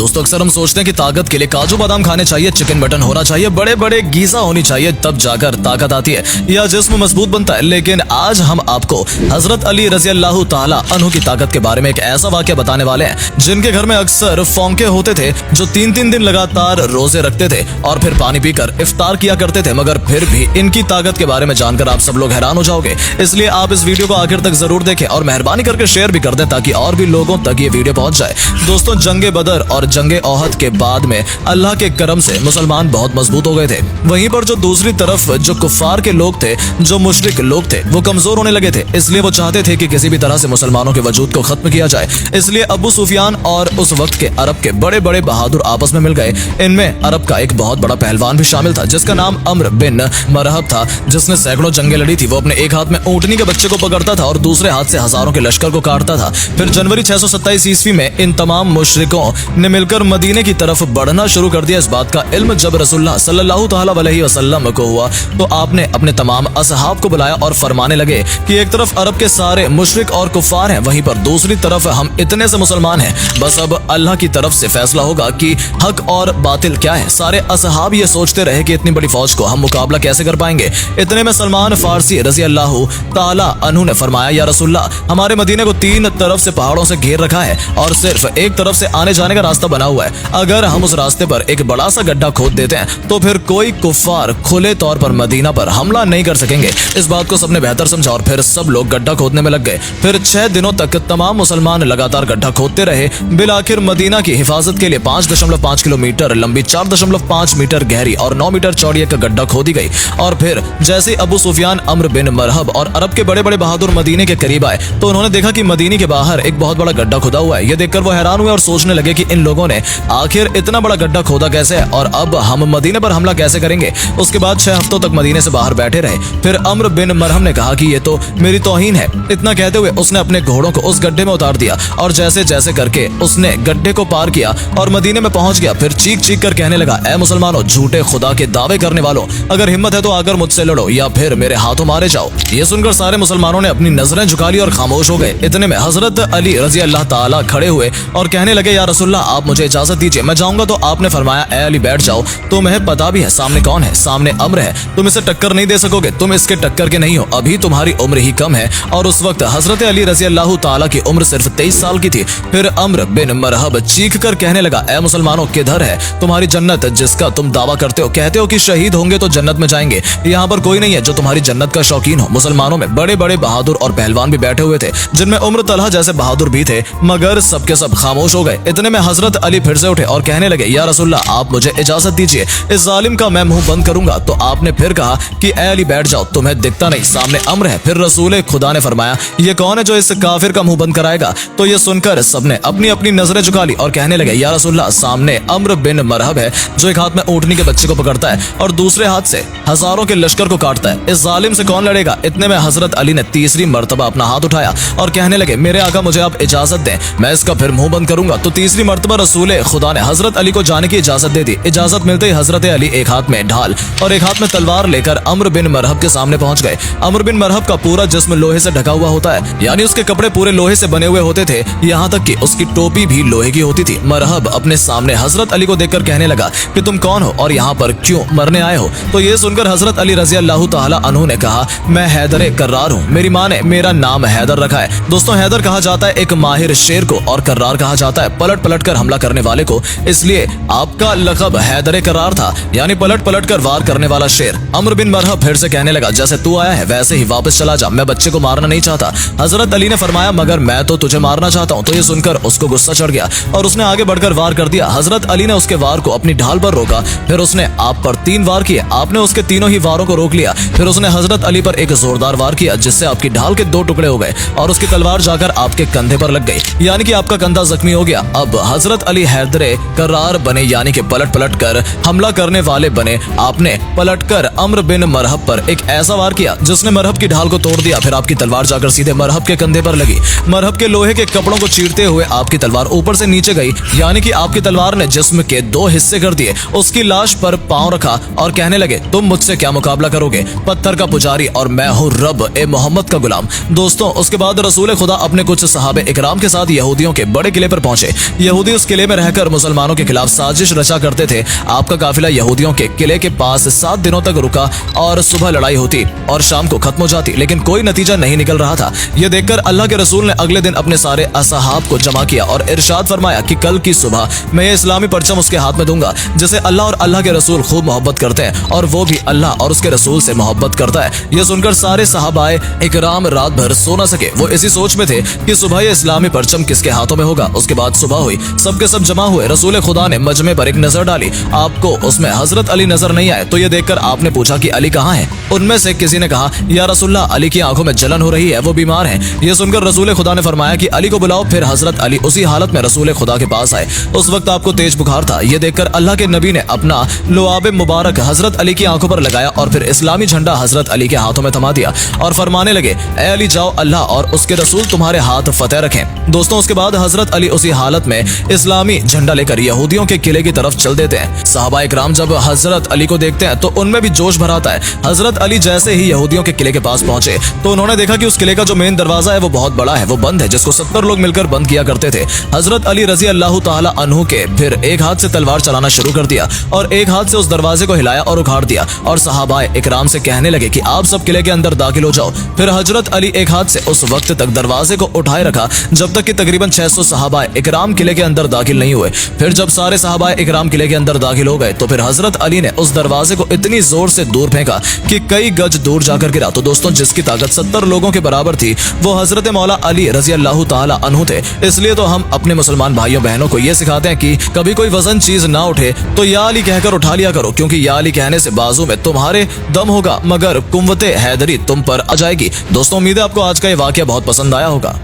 दोस्तों अक्सर हम सोचते हैं कि ताकत के लिए काजू बादाम खाने चाहिए, चिकन मटन होना चाहिए, बड़े बड़े गीजा होनी चाहिए, तब जाकर ताकत आती है या जिस्म मजबूत बनता है। लेकिन आज हम आपको हजरत अली रजी अल्लाह ताला अन्हु की ताकत के बारे में एक ऐसा वाक्य बताने वाले हैं जिनके घर में अक्सर फौंके होते थे, जो 3-3 दिन लगातार रोजे रखते थे और फिर पानी पीकर इफ्तार किया करते थे, मगर फिर भी इनकी ताकत के बारे में जानकर आप सब लोग हैरान हो जाओगे। इसलिए आप इस वीडियो को आखिर तक जरूर देखें और मेहरबानी करके शेयर भी कर दें ताकि और भी लोगों तक ये वीडियो पहुंच जाए। दोस्तों जंगे बदर और जंगे ओहद के बाद में अल्लाह के करम से मुसलमान बहुत मजबूत हो गए थे। वहीं पर जो दूसरी तरफ जो कुफ्फार के लोग थे, जो मुशरिक लोग थे, वो कमजोर होने लगे थे। इसलिए वो चाहते थे कि किसी भी तरह से मुसलमानों के वजूद को खत्म किया जाए। इसलिए अबू सुफियान और उस वक्त के अरब के बड़े बड़े बहादुर आपस में मिल गए। इनमें अरब का एक बहुत बड़ा पहलवान भी शामिल था जिसका नाम अम्र बिन मरहब था, जिसने सैकड़ों जंगें लड़ी थी। वो अपने एक हाथ में ऊंटनी के बच्चे को पकड़ता था और दूसरे हाथ से हजारों के लश्कर को काटता था। फिर जनवरी 627 ईस्वी में इन तमाम मुशरिकों ने मिलकर मदीने की तरफ बढ़ना शुरू कर दिया। इस बात का इल्म जब रसूलुल्लाह सल्लल्लाहु तआला अलैहि वसल्लम को हुआ तो आपने अपने तमाम असहाब को बुलाया और फरमाने लगे कि एक तरफ अरब के सारे मुशरिक और कुफ्फार हैं, वहीं पर दूसरी तरफ हम इतने से मुसलमान हैं। बस अब अल्लाह की तरफ से फैसला होगा कि हक और बातिल क्या है। सारे असहाब ये सोचते रहे कि इतनी बड़ी फौज को हम मुकाबला कैसे कर पाएंगे। इतने में सलमान फारसी रजी अल्लाह ताला अन्हु ने फरमाया, या रसूलल्लाह, हमारे मदीने को 3 तरफ से पहाड़ों से घेर रखा है और सिर्फ एक तरफ से आने जाने का रास्ता बना हुआ है। अगर हम उस रास्ते पर एक बड़ा सा गड्ढा खोद देते हैं तो फिर कोई कुफ्फार खुले तौर पर मदीना पर हमला नहीं कर सकेंगे। इस बात को सबने बेहतर समझा और फिर सब लोग गड्ढा खोदने में लग गए। फिर 6 दिनों तक तमाम मुसलमान लगातार गड्ढा खोदते रहे। बिलाखिर मदीना की हिफाजत के लिए 5.5 किलोमीटर लंबी, 4.5 मीटर गहरी और 9 मीटर चौड़ी एक गड्ढा खोदी गई। और फिर जैसे अबू सुफियान, अम्र बिन मरहब और अरब के बड़े बड़े बहादुर मदीने के करीब आए तो उन्होंने देखा कि मदीने के बाहर एक बहुत बड़ा गड्ढा खुदा हुआ है। ये देखकर वो हैरान हुए और सोचने लगे कि इन लोगों ने आखिर इतना बड़ा गड्ढा खोदा कैसे है और अब हम मदीने पर हमला कैसे करेंगे। उसके बाद 6 हफ्तों तक मदीने से बाहर बैठे रहे। फिर अम्र बिन मरहम ने कहा कि ये तो मेरी तौहीन है। इतना कहते हुए उसने अपने घोड़ों को उस गड्ढे में उतार दिया और जैसे जैसे करके उसने गड्ढे को पार किया और मदीने में पहुंच गया। फिर चीख चीख कर कहने लगा, ऐ मुसलमानों, झूठे खुदा के दावे करने वालों, अगर हिम्मत है तो आकर मुझसे लड़ो या फिर मेरे हाथों मारे जाओ। ये सुनकर सारे मुसलमानों ने अपनी नजरें झुका ली और खामोश हो गए। इतने में हजरत अली रजी अल्लाह ताला खड़े हुए और कहने लगे, या रसूलल्लाह, आप मुझे इजाजत दीजिए, मैं जाऊंगा। तो आपने फरमाया, ए अली, बैठ जाओ। तुम्हें पता भी है सामने कौन है, सामने अम्र है। तुम इसे टक्कर नहीं दे सकोगे, तुम इसके टक्कर के नहीं हो। अभी तुम्हारी उम्र ही कम है। और उस वक्त हजरत अली रजी अल्लाह ताला की उम्र सिर्फ 23 साल की थी। फिर अम्र बिन मरहब चीख कर कहने लगा, ए मुसलमानों, किधर है तुम्हारी जन्नत जिसका तुम दावा करते हो? कहते हो कि शहीद होंगे तो जन्नत में जाएंगे। यहाँ पर कोई नहीं है जो तुम्हारी जन्नत का शौकीन हो। मुसलमानों में बड़े बड़े बहादुर और पहलवान भी बैठे हुए थे, जिनमें उम्र तलहा जैसे बहादुर भी थे, मगर सबके सब खामोश हो गए। इतने में हजरत अली फिर से उठे और कहने लगे, या रसूलल्लाह, आप मुझे इजाजत दीजिए, इस जालिम का मैं मुंह बंद करूंगा। तो आपने फिर कहा कि ए अली, बैठ जाओ, तुम्हें दिखता नहीं सामने अम्र है। फिर रसूल खुदा ने फरमाया, ये कौन है जो इस काफिर का मुंह बंद कराएगा? तो ये सुनकर सबने अपनी अपनी नजरें झुका ली और कहने लगे, या रसूलल्लाह, सामने अम्र बिन मरहब है जो एक हाथ में ऊंटनी के बच्चे को पकड़ता है और दूसरे हाथ से हजारों के लश्कर को काटता है। इस जालिम से कौन लड़ेगा? इतने में हजरत अली ने तीसरी मर्तबा अपना हाथ उठाया और कहने लगे, मेरे आका, मुझे आप इजाजत दें, मैं इसका फिर मुंह बंद करूंगा। तो तीसरी मर्तबा रसूल खुदा ने हजरत अली को जाने की इजाजत दे दी। इजाजत मिलते ही हजरत अली एक हाथ में ढाल और एक हाथ में तलवार लेकर अम्र बिन मरहब के सामने पहुंच गए। अम्र बिन मरहब का पूरा जिस्म लोहे से ढका हुआ होता है, यानी उसके कपड़े पूरे लोहे से बने हुए होते थे, यहाँ तक कि उसकी टोपी भी लोहे की होती थी। मरहब अपने सामने हजरत अली को देखकर कहने लगा कि तुम कौन हो और यहाँ पर क्यों मरने आए हो? तो ये सुनकर हजरत अली रजी अल्लाह ताला अन्हु ने कहा, मैं हैदर कर्रार हूँ, मेरी माँ ने मेरा नाम हैदर रखा है। दोस्तों, हैदर कहा जाता है एक माहिर शेर को और कर्रार कहा जाता है पलट पलट कर हमला करने वाले को। इसलिए आपका लक़ब हैदर कर्रार था, यानी पलट पलट कर वार करने वाला शेर। अम्र बिन मरहब फिर से कहने लगा, जैसे तू आया है वैसे ही वापस चला जा, मैं बच्चे को मारना नहीं चाहता। हजरत अली ने फरमाया, मगर मैं तो तुझे मारना चाहता हूँ। तो ये सुनकर उसको गुस्सा चढ़ गया और उसने आगे बढ़कर वार कर दिया। हजरत अली ने उसके वार को अपनी ढाल पर रोका। फिर उसने आप पर 3 वार किए। आपने उसके तीनों ही वारों को रोक लिया। फिर उसने हजरत अली पर एक जोरदार वार किया जिससे आपकी ढाल के 2 टुकड़े हो गए और उसकी तलवार जाकर आपके कंधे पर लग गई, यानी कि आपका कंधा जख्मी हो गया। अब हजरत अली हैदर कर्रार बने, यानी कि पलट पलट कर हमला करने वाले बने। आपने पलटकर अम्र बिन मरहब पर एक ऐसा वार किया जिसने मरहब की ढाल को तोड़ दिया। फिर आपकी तलवार जाकर सीधे मरहब के कंधे पर लगी। मरहब के लोहे के कपड़ों को चीरते हुए आपकी तलवार ऊपर से नीचे गई, यानी कि आपकी तलवार ने जिस्म के 2 हिस्से कर दिए। उसकी लाश पर पांव रखा और कहने लगे, तुम मुझसे क्या मुकाबला करोगे, पत्थर का पुजारी और मैं हूँ रब ए मोहम्मद का गुलाम। दोस्तों, उसके बाद रसूल खुदा अपने कुछ सहाबे इकराम के साथ यहूदियों के बड़े किले पर पहुंचे। यहूदी उस उस किले में रहकर मुसलमानों के खिलाफ साजिश रचा करते थे। आपका काफिला यहूदियों के किले के पास 7 दिनों तक रुका और सुबह लड़ाई होती और शाम को खत्म हो जाती, लेकिन कोई नतीजा नहीं निकल रहा था। यह देखकर अल्लाह के रसूल ने अगले दिन अपने सारे असहाब को जमा किया और इरशाद फरमाया कि कल की सुबह मैं ये इस्लामी परचम उसके हाथ में दूंगा जिसे अल्लाह और अल्लाह के रसूल खूब मोहब्बत करते हैं और वो भी अल्लाह और उसके रसूल से मोहब्बत करता है। यह सुनकर सारे सहाबाए इकराम रात भर सो न सके। वो इसी सोच में थे कि सुबह ये इस्लामी परचम किसके हाथों में होगा। उसके बाद सुबह हुई, सबके सब जमा हुए। रसूल खुदा ने मजमे पर एक नजर डाली, आपको उसमें हजरत अली नजर नहीं आए। तो ये देखकर आपने पूछा कि अली कहाँ है। उनमें से किसी ने कहा, या रसूलल्लाह, अली की आंखों में जलन हो रही है, वो बीमार है। यह सुनकर रसूल खुदा ने फरमाया कि अली को बुलाओ। फिर हजरत अली उसी हालत में रसूल खुदा के पास आए। उस वक्त आपको तेज बुखार था। यह देखकर अल्लाह के नबी ने अपना लुआब मुबारक हजरत अली की आंखों पर लगाया और फिर इस्लामी झंडा हजरत अली के हाथों में थमा दिया और फरमाने लगे, ए अली जाओ, अल्लाह और उसके रसूल तुम्हारे हाथ फतेह रखें। दोस्तों, उसके बाद हजरत अली उसी हालत में इस्लामी झंडा लेकर यहूदियों के किले की तरफ चल देते हैं। सहाबा इकराम जब हजरत अली को देखते हैं तो उनमें भी जोश भर आता है। हजरत अली जैसे ही यहूदियों के किले के पास पहुंचे तो उन्होंने देखा कि उस किले का जो मेन दरवाजा है वो बहुत बड़ा है, वो बंद है, जिसको 70 लोग मिलकर बंद किया करते थे। हजरत अली रजी अल्लाह ताला अन्हु के फिर एक हाथ से तलवार चलाना शुरू कर दिया और एक हाथ से उस दरवाजे को हिलाया और उखाड़ दिया और सहाबाए इकराम से कहने लगे कि आप सब किले के अंदर दाखिल हो जाओ। फिर हजरत अली एक हाथ से उस वक्त तक दरवाजे को उठाए रखा जब तक कि तकरीबन 600 सहाबाए इकराम किले के अंदर दाखिल नहीं हुए। फिर जब सारे सहाबाए इकराम किले के अंदर दाखिल हो गए तो फिर हजरत अली ने उस दरवाजे को इतनी जोर से दूर फेंका कि कई गज दूर जाकर गिरा। तो दोस्तों, जिसकी ताकत 70 लोगों के बराबर थी वो हजरत मौला अली रजी अल्लाह ताला अन्हु थे। इसलिए तो हम अपने मुसलमान भाइयों बहनों को ये सिखाते हैं कि कभी कोई वजन चीज ना उठे तो या अली कहकर उठा लिया करो, क्योंकि या अली कहने से बाजू में तुम्हारे दम होगा मगर कुव्वते हैदरी तुम पर आ जाएगी। दोस्तों, उम्मीद है आपको आज का ये वाकया बहुत पसंद आया होगा।